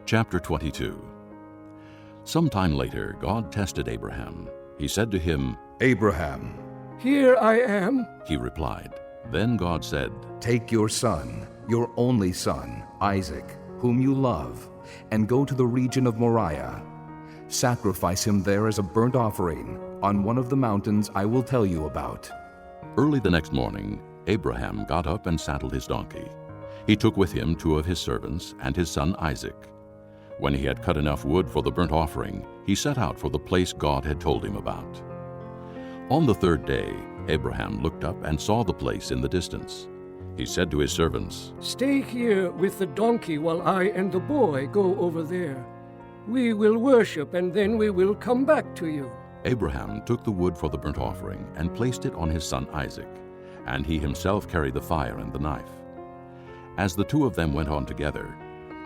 Chapter 22. Sometime later, God tested Abraham. He said to him, Abraham, "Here I am." He replied. Then God said, take your son, your only son, Isaac, whom you love, and go to the region of Moriah. Sacrifice him there as a burnt offering on one of the mountains I will tell you about. Early the next morning, Abraham got up and saddled his donkey. He took with him 2 of his servants and his son Isaac. When he had cut enough wood for the burnt offering, he set out for the place God had told him about. On the 3rd day, Abraham looked up and saw the place in the distance. He said to his servants, "Stay here with the donkey while I and the boy go over there. We will worship, and then we will come back to you." Abraham took the wood for the burnt offering and placed it on his son Isaac, and he himself carried the fire and the knife. As the 2 of them went on together,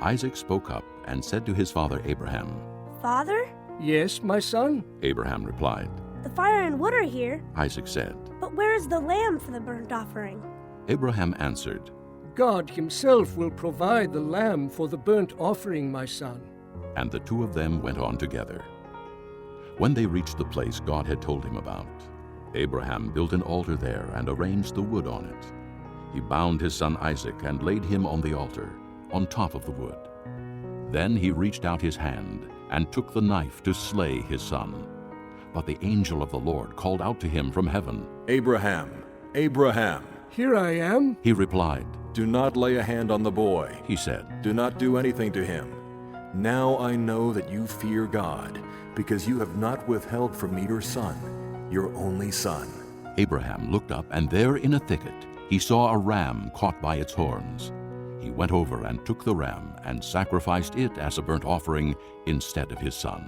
Isaac spoke up and said to his father Abraham, Father? "Yes, my son?" Abraham replied. The fire and wood are here, Isaac said. but where is the lamb for the burnt offering?" Abraham answered, "God himself will provide the lamb for the burnt offering, my son." and the 2 of them went on together. When they reached the place God had told him about, Abraham built an altar there and arranged the wood on it. He bound his son Isaac and laid him on the altar, on top of the wood. Then he reached out his hand and took the knife to slay his son. But the angel of the Lord called out to him from heaven. Abraham, Abraham, "Here I am." He replied, do not lay a hand on the boy. he said, Do not do anything to him. Now I know that you fear God, because you have not withheld from me your son, your only son. Abraham looked up, and there in a thicket he saw a ram caught by its horns. He went over and took the ram and sacrificed it as a burnt offering instead of his son.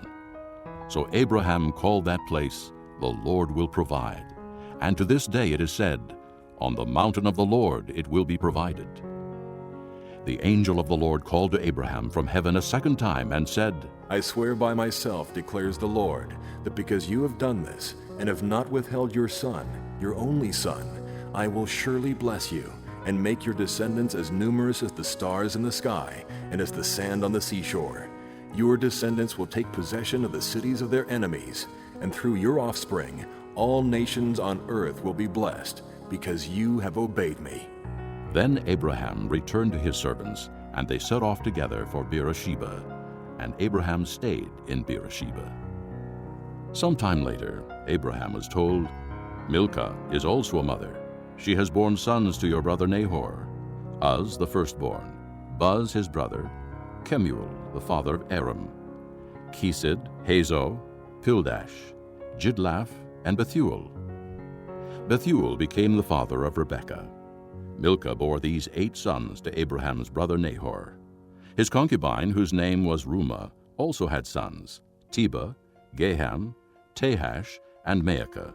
So Abraham called that place, "The Lord will provide." And to this day it is said, "On the mountain of the Lord it will be provided." The angel of the Lord called to Abraham from heaven a second time and said, I swear by myself, declares the Lord, that because you have done this and have not withheld your son, your only son, I will surely bless you and make your descendants as numerous as the stars in the sky and as the sand on the seashore. Your descendants will take possession of the cities of their enemies, and through your offspring all nations on earth will be blessed, because you have obeyed me. Then Abraham returned to his servants, and they set off together for Beersheba, and Abraham stayed in Beersheba. Sometime later, Abraham was told, "Milcah is also a mother. She has borne sons to your brother Nahor, Uz the firstborn, Buz his brother, Kemuel the father of Aram, Kesed, Hazo, Pildash, Jidlaph, and Bethuel. Bethuel became the father of Rebekah. Milcah bore these 8 sons to Abraham's brother Nahor. His concubine, whose name was Reumah, also had sons, Tebah, Gaham, Tahash, and Maacah.